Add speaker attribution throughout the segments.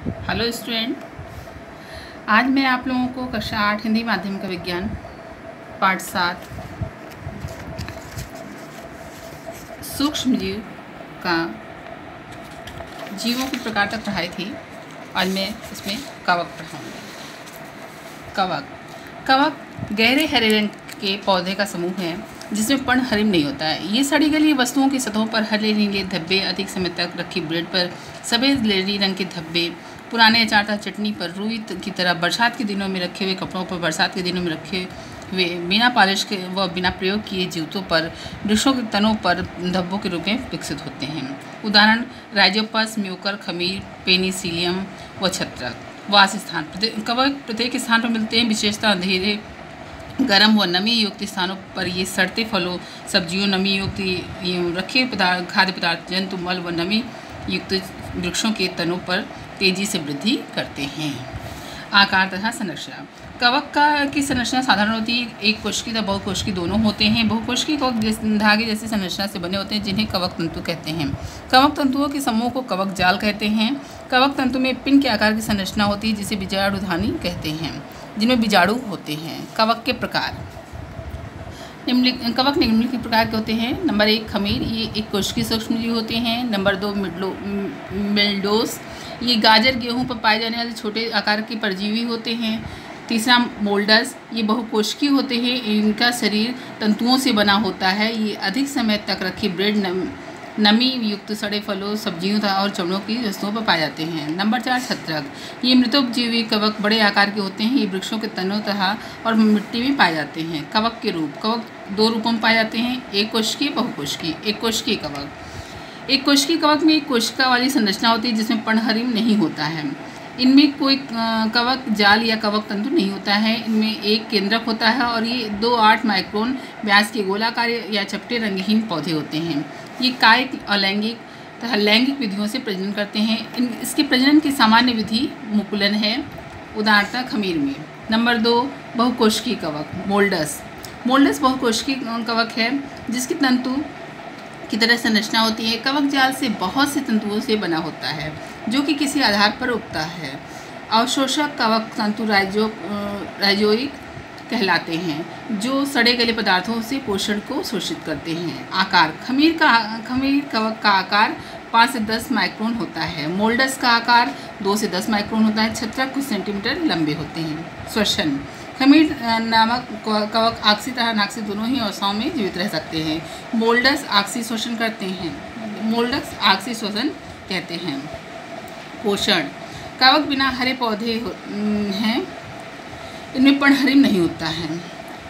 Speaker 1: Hello student, आज मैं आप लोगों को कक्षा 8 हिंदी माध्यम का विज्ञान पाठ 7 सूक्ष्म जीव का जीवों के प्रकार तक पढ़ाई थी। आज मैं इसमें कवक पढ़ाऊँगी। कवक गहरे हरे रंग के पौधे का समूह है जिसमें पर्णहरित नहीं होता है। ये सड़ी गली वस्तुओं की सतहों पर हरे नीले धब्बे, अधिक समय तक रखी ब्रेड पर सफ़ेद लेडी रंग के धब्बे, पुराने अचार चटनी पर रुई की तरह, बरसात के दिनों में रखे हुए कपड़ों पर, बरसात के दिनों में रखे हुए बिना पॉलिश के व बिना प्रयोग किए जूतों पर, वृक्षों के तनों पर धब्बों के रूप में विकसित होते हैं। उदाहरण राइजोपस, म्यूकर, खमीर, पेनिसिलियम व छत्रक। वास स्थान कवक प्रत्येक स्थान पर मिलते हैं। विशेषता अंधेरे, गर्म व नमी युक्त स्थानों पर ये सड़ते फलों, सब्जियों, नमी युक्त रखे खाद्य पदार्थ, जंतु मल व नमी युक्त वृक्षों के तनों पर तेजी से वृद्धि करते हैं। आकार तथा संरचना कवक की संरचना साधारण होती है। एक कोशिकी तथा बहुकोशिकी दोनों होते हैं। बहुकोशिकी कवक धागे जैसी संरचना से बने होते हैं जिन्हें कवक तंतु कहते हैं। कवक तंतुओं के समूह को कवक जाल कहते हैं। कवक तंतु में पिन के आकार की संरचना होती है जिसे बीजाणुधानी कहते हैं, जिनमें बीजाणु होते हैं। कवक के प्रकार कवक निम्नलिखित प्रकार के होते हैं। नंबर 1 खमीर, ये एक कोशिकीय सूक्ष्मजीव होते हैं। नंबर 2 मिल्डोस, ये गाजर गेहूं पर पाए जाने वाले छोटे आकार के परजीवी होते हैं। तीसरा मोल्डस, ये बहुकोशिकीय होते हैं। इनका शरीर तंतुओं से बना होता है। ये अधिक समय तक रखी ब्रेड, नमी युक्त सड़े फलों, सब्जियों तथा और चमड़ों की वस्तुओं पर पाए जाते हैं। नंबर 4 छत्रक, ये मृतोपजीवी कवक बड़े आकार के होते हैं। ये वृक्षों के तनों तथा और मिट्टी में पाए जाते हैं। कवक के रूप कवक 2 रूपों में पाए जाते हैं, एक कोशिकीय, बहुकोशिकीय। एक कोशिकीय कवक, एक कोशिकीय कवक में एक कोशिका वाली संरचना होती है जिसमें पर्णहरित नहीं होता है। इनमें कोई कवक जाल या कवक तंतु नहीं होता है। इनमें एक केंद्रक होता है और ये 2-8 माइक्रोन व्यास के गोलाकार या चपटे रंगहीन पौधे होते हैं। ये कायिक, अलैंगिक तथा लैंगिक विधियों से प्रजनन करते हैं। इसके प्रजनन की सामान्य विधि मुकुलन है, उदाहरणतः खमीर में। नंबर 2 बहुकोशिकीय कवक मोल्डस। मोल्डस बहुकोशिकीय कवक है जिसकी तंतु की तरह संरचना होती है। कवक जाल से बहुत से तंतुओं से बना होता है जो कि किसी आधार पर उगता है। अवशोषक कवक तंतु राइजोइक कहलाते हैं जो सड़े गले पदार्थों से पोषण को शोषित करते हैं। आकार खमीर कवक का आकार 5 से 10 माइक्रोन होता है। मोल्डस का आकार 2 से 10 माइक्रोन होता है। छत्रक कुछ सेंटीमीटर लंबे होते हैं। श्वसन खमीर नामक कवक आक्सी तथा अनाक्सी दोनों ही अवस्थाओं में जीवित रह सकते हैं। मोल्डस आक्सी श्वसन करते हैं। मोल्डस आक्सी श्वसन कहते हैं। पोषण कवक बिना हरे पौधे हैं, इनमें पर्णहरित नहीं होता है,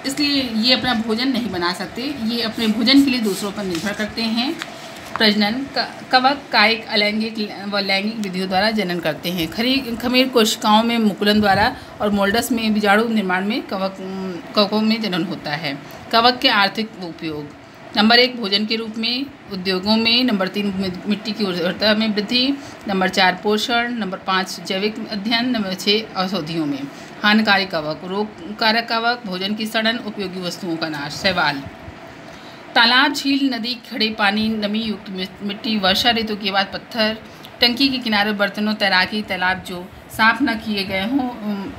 Speaker 1: इसलिए ये अपना भोजन नहीं बना सकते। ये अपने भोजन के लिए दूसरों पर निर्भर करते हैं। प्रजनन कवक कायिक, अलैंगिक व लैंगिक विधियों द्वारा जनन करते हैं। खमीर कोशिकाओं में मुकुलन द्वारा और मोल्डस में बीजाणु निर्माण में कवकों में जनन होता है। कवक के आर्थिक उपयोग नंबर 1 भोजन के रूप में, उद्योगों में। नंबर 3 मिट्टी की उर्वरता में वृद्धि। नंबर 4 पोषण। नंबर 5 जैविक अध्ययन। नंबर 6 औषधियों में। हानिकारक कवक रोगकारक कवक, भोजन की सड़न, उपयोगी वस्तुओं का नाश। शैवाल तालाब, झील, नदी, खड़े पानी, नमी युक्त मिट्टी, वर्षा ऋतु के बाद पत्थर, टंकी के किनारे, बर्तनों, तैराकी तालाब जो साफ न किए गए हों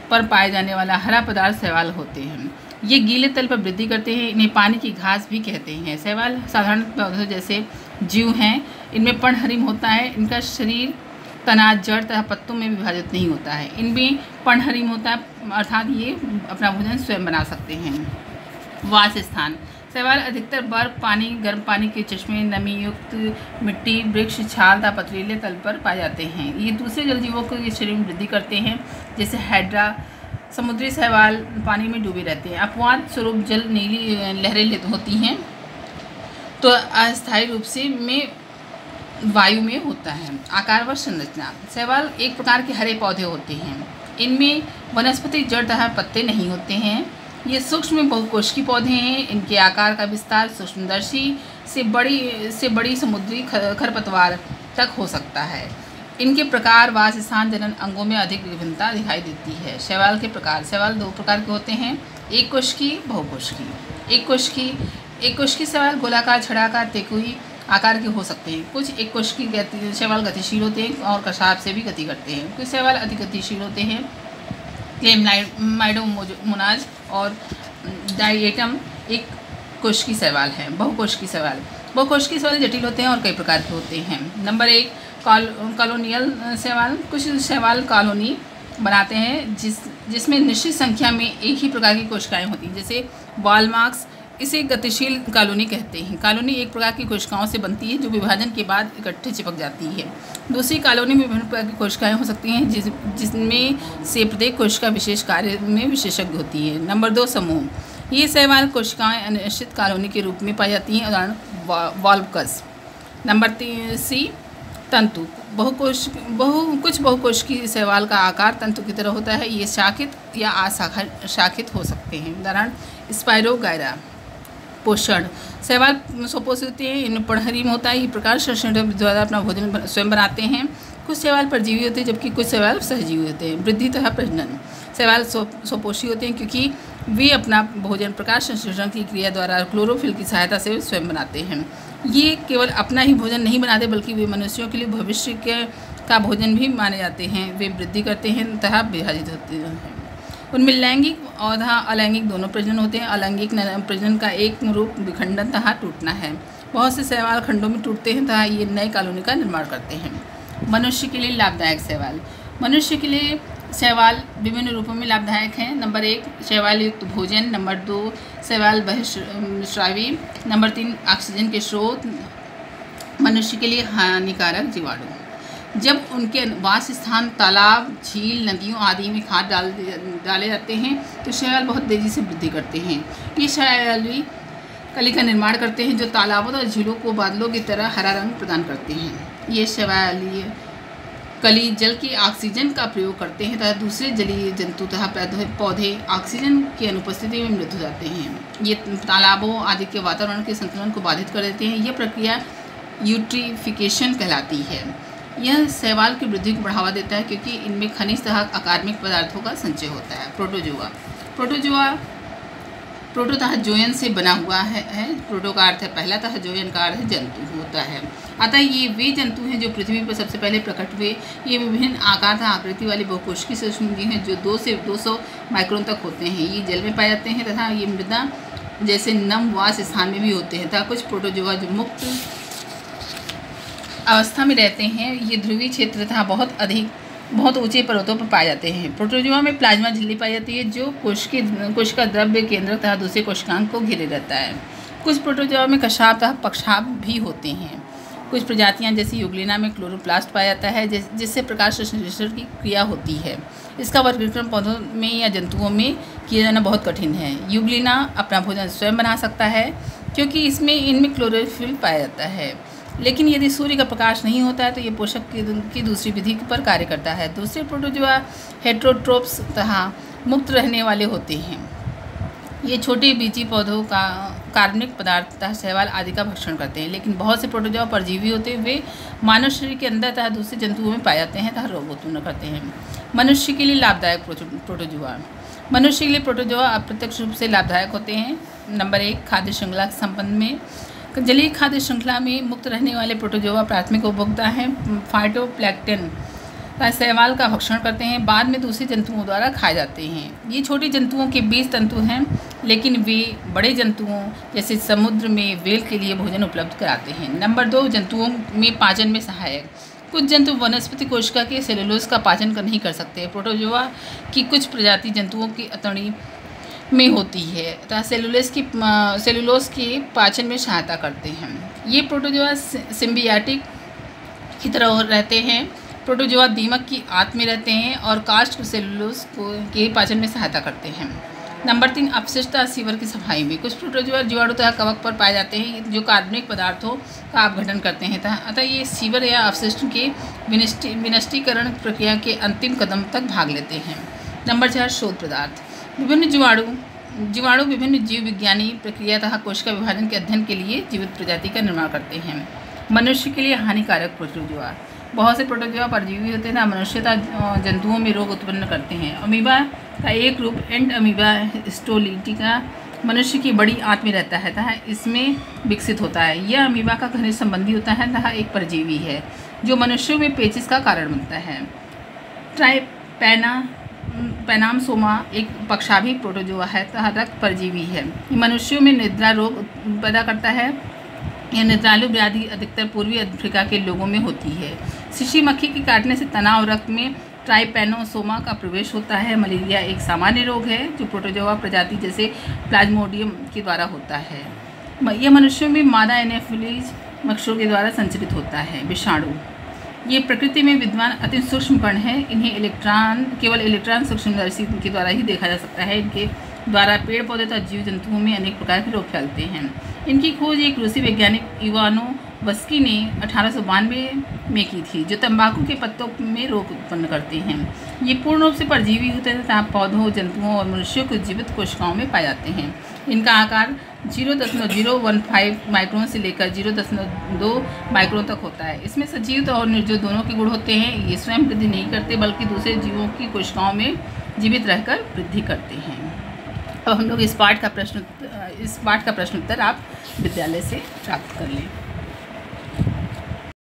Speaker 1: पर पाए जाने वाला हरा पदार्थ शैवाल होते हैं। ये गीले तल पर वृद्धि करते हैं। इन्हें पानी की घास भी कहते हैं। शैवाल साधारण पौधों जैसे जीव हैं। इनमें पर्णहरित होता है। इनका शरीर तना, जड़ तथा पत्तों में विभाजित नहीं होता है। इनमें पर्णहरित होता है, अर्थात ये अपना भोजन स्वयं बना सकते हैं। वास स्थान शैवाल अधिकतर बर्फ, पानी, गर्म पानी के चश्मे, नमी युक्त मिट्टी, वृक्ष, छाल तथा पथरीले तल पर पाए जाते हैं। ये दूसरे जलजीवों के शरीर में वृद्धि करते हैं जैसे हाइड्रा। समुद्री शैवाल पानी में डूबे रहते हैं। अपवाद स्वरूप जल नीली लहरें होती हैं तो अस्थायी रूप से में वायु में होता है। आकार व संरचना शैवाल एक प्रकार के हरे पौधे होते हैं। इनमें वनस्पति जड़ तथा पत्ते नहीं होते हैं। ये सूक्ष्म बहुकोशिकीय पौधे हैं। इनके आकार का विस्तार सूक्ष्मदर्शी से बड़ी समुद्री खरपतवार तक हो सकता है। इनके प्रकार, वास स्थान, जनन अंगों में अधिक विभिन्नता दिखाई देती है। शैवाल के प्रकार शैवाल 2 प्रकार के होते हैं, एक कोशिकीय, बहुकोशिकीय। एक कोशिकीय शैवाल गोलाकार, छड़ाकार, तेकुई आकार के हो सकते हैं। कुछ एक कोशिकी शैवाल गतिशील होते हैं और कशाप से भी गति करते हैं। कुछ शैवाल अति गतिशील होते हैं। क्लेमाइडोमोनाज और डायेटम एक कोशिकी शैवाल है। बहुकोशिकी शैवाल जटिल होते हैं और कई प्रकार के होते हैं। नंबर 1 कॉलोनियल शैवाल। कुछ शैवाल कॉलोनी बनाते हैं जिसमें निश्चित संख्या में एक ही प्रकार की कोशिकाएं होती हैं, जैसे वॉलमार्क्स। इसे गतिशील कॉलोनी कहते हैं। कॉलोनी एक प्रकार की कोशिकाओं से बनती है जो विभाजन के बाद इकट्ठे चिपक जाती है। दूसरी कॉलोनी में विभिन्न प्रकार की कोशिकाएं हो सकती हैं जिसमें से प्रत्येक कोशिका विशेष कार्य में विशेषज्ञ होती है। नंबर 2 समूह। ये शैवाल कोशिकाएं अनिश्चित कॉलोनी के रूप में पाई जाती हैं, उदाहरण वॉल्कस। नंबर 3 तंतु। कुछ बहुकोशिकीय शैवाल का आकार तंतु की तरह होता है। ये शाखित या अशाखित हो सकते हैं, उदाहरण स्पाइरोगायरा। पोषण। शैवाल स्वपोषित होते हैं, इनमें पर्णहरिम होता है। ये प्रकाश संश्लेषण द्वारा अपना भोजन स्वयं बनाते हैं। कुछ शैवाल परजीवी होते हैं जबकि कुछ शैवाल सहजीवी होते हैं। वृद्धि तथा प्रजनन। शैवाल स्वपोषी होते हैं क्योंकि वे अपना भोजन प्रकाश संश्लेषण की क्रिया द्वारा क्लोरोफिल की सहायता से स्वयं बनाते हैं। ये केवल अपना ही भोजन नहीं बनाते बल्कि वे मनुष्यों के लिए भविष्य का भोजन भी माने जाते हैं। वे वृद्धि करते हैं तथा विभाजित होते हैं। उनमें लैंगिक और अलैंगिक दोनों प्रजनन होते हैं। अलैंगिक प्रजनन का एक रूप विखंडन तथा टूटना है। बहुत से शैवाल खंडों में टूटते हैं तथा ये नए कॉलोनी का निर्माण करते हैं। मनुष्य के लिए लाभदायक शैवाल। मनुष्य के लिए शैवाल विभिन्न रूपों में लाभदायक हैं। नंबर 1 शैवाल युक्त भोजन। नंबर 2 शैवाल बहिःस्रावी। नंबर 3 ऑक्सीजन के स्रोत। मनुष्य के लिए हानिकारक जीवाणु। जब उनके वास स्थान तालाब, झील, नदियों आदि में खाद डाले जाते हैं तो शैवाल बहुत तेज़ी से वृद्धि करते हैं। ये शैवाली कली का निर्माण करते हैं जो तालाबों और झीलों को बादलों की तरह हरा रंग प्रदान करते हैं। ये शैवाली कली जल की ऑक्सीजन का प्रयोग करते हैं तथा दूसरे जलीय जंतु तथा पौधे ऑक्सीजन की अनुपस्थिति में मृत हो जाते हैं। ये तालाबों आदि के वातावरण के संतुलन को बाधित कर देते हैं। यह प्रक्रिया यूट्रिफिकेशन कहलाती है। यह शैवाल की वृद्धि को बढ़ावा देता है क्योंकि इनमें खनिज तथा अकार्बनिक पदार्थों का संचय होता है। प्रोटोजोआ प्रोटो तथा जोयन से बना हुआ है। प्रोटो का अर्थ है पहला तथा जोयन का अर्थ है जंतु होता है। अतः ये वे जंतु हैं जो पृथ्वी पर सबसे पहले प्रकट हुए। ये विभिन्न आकार तथा आकृति वाले बहुकोशिकीय सूक्ष्मजीव हैं जो 2 से 200 माइक्रोन तक होते हैं। ये जल में पाए जाते हैं तथा ये मृदा जैसे नम वास स्थान में भी होते हैं तथा कुछ प्रोटोजोआ जो मुक्त अवस्था में रहते हैं ये ध्रुवीय क्षेत्र तथा बहुत ऊंचे पर्वतों पर पाए जाते हैं। प्रोटोजोआ में प्लाज्मा झिल्ली पाई जाती है जो कोशिका द्रव्य केंद्र तथा दूसरे कोशिकांग को घेरे रहता है। कुछ प्रोटोजोआ में कशाप तथा पक्षाप भी होते हैं। कुछ प्रजातियां जैसे यूग्लिना में क्लोरोप्लास्ट पाया जाता है जिससे प्रकाश संश्लेषण की क्रिया होती है। इसका वर्गीकरण पौधों में या जंतुओं में किया जाना बहुत कठिन है। यूग्लिना अपना भोजन स्वयं बना सकता है क्योंकि इनमें क्लोरोफिल पाया जाता है, लेकिन यदि सूर्य का प्रकाश नहीं होता है तो ये पोषक की दूसरी विधि पर कार्य करता है। दूसरे प्रोटोजोआ हेटेरोट्रोप्स तथा मुक्त रहने वाले होते हैं। ये छोटे बीजी पौधों का कार्बनिक पदार्थ तथा शैवाल आदि का भक्षण करते हैं, लेकिन बहुत से प्रोटोजोआ परजीवी होते हैं। वे मानव शरीर के अंदर तथा दूसरे जंतुओं में पाए जाते हैं तथा रोग उत्पन्न करते हैं। मनुष्य के लिए लाभदायक प्रोटोजोआ। मनुष्य के लिए प्रोटोजोआ अप्रत्यक्ष रूप से लाभदायक होते हैं। नंबर 1 खाद्य श्रृंखला के संबंध में। जलीय खाद्य श्रृंखला में मुक्त रहने वाले प्रोटोजोआ प्राथमिक उपभोक्ता हैं। फाइटोप्लैंक्टन का शैवाल का भक्षण करते हैं, बाद में दूसरे जंतुओं द्वारा खाए जाते हैं। ये छोटे जंतुओं के बीज तंतु हैं, लेकिन वे बड़े जंतुओं जैसे समुद्र में व्हेल के लिए भोजन उपलब्ध कराते हैं। नंबर 2 जंतुओं में पाचन में सहायक। कुछ जंतु वनस्पति कोशिका के सेलुलोज का पाचन नहीं कर सकते। प्रोटोजोआ की कुछ प्रजाति जंतुओं की अतड़ी में होती है तथा सेलुलोज के पाचन में सहायता करते हैं। ये प्रोटोजोआ सिम्बियाटिक की तरह रहते हैं। प्रोटोजोआ दीमक की आंत में रहते हैं और कास्ट सेलुलोज के पाचन में सहायता करते हैं। नंबर 3 अपशिष्ट सीवर की सफाई में। कुछ प्रोटोजोआ जीवाणु तथा कवक पर पाए जाते हैं जो कार्बनिक पदार्थों का अपघटन करते हैं अतः ये सीवर या अपशिष्ट के विनष्टीकरण प्रक्रिया के अंतिम कदम तक भाग लेते हैं। नंबर 4 शोध पदार्थ। विभिन्न जीवाणु विभिन्न जीव विज्ञानी प्रक्रिया तथा कोशिका विभाजन के अध्ययन के लिए जीवित प्रजाति का निर्माण करते हैं। मनुष्य के लिए हानिकारक प्रोटोजोआ। बहुत से प्रोटोजोआ परजीवी होते हैं, मनुष्य तथा जंतुओं में रोग उत्पन्न करते हैं। अमीबा का एक रूप एंड अमीबा हिस्टोलिटिका मनुष्य की बड़ी आंत में रहता है तथा इसमें विकसित होता है। यह अमीबा का घनिष्ठ संबंधी होता है तथा एक परजीवी है जो मनुष्यों में पेचिश का कारण बनता है। ट्राइपैनासोमा एक पक्षाभी प्रोटोजोआ है तथा रक्त परजीवी है। मनुष्यों में निद्रा रोग पैदा करता है। यह निद्रालु व्याधि अधिकतर पूर्वी अफ्रीका के लोगों में होती है। शीशी मक्खी के काटने से तनाव रक्त में ट्राइपैनोसोमा का प्रवेश होता है। मलेरिया एक सामान्य रोग है जो प्रोटोजोआ प्रजाति जैसे प्लाज्मोडियम के द्वारा होता है। यह मनुष्यों में मादा एनोफिलीज मच्छरों के द्वारा संचरित होता है। विषाणु ये प्रकृति में विद्यमान अति सूक्ष्म कण हैं। इन्हें केवल इलेक्ट्रॉन सूक्ष्मदर्शी के द्वारा ही देखा जा सकता है। इनके द्वारा पेड़ पौधे तथा जीव जंतुओं में अनेक प्रकार के रोग फैलते हैं। इनकी खोज एक रूसी वैज्ञानिक इवानोवस्की ने 1892 में की थी जो तंबाकू के पत्तों में रोग उत्पन्न करते हैं। ये पूर्ण रूप से परजीवी होते हैं तथा पौधों, जंतुओं और मनुष्यों को जीवित कोशिकाओं में पाए जाते हैं। इनका आकार 0.015 माइक्रोन से लेकर 0.2 माइक्रोन तक होता है। इसमें सजीव और निर्जीव दोनों के गुण होते हैं। ये स्वयं वृद्धि नहीं करते बल्कि दूसरे जीवों की कोशिकाओं में जीवित रहकर वृद्धि करते हैं। अब हम लोग इस पाठ का प्रश्न उत्तर आप विद्यालय से प्राप्त कर लें।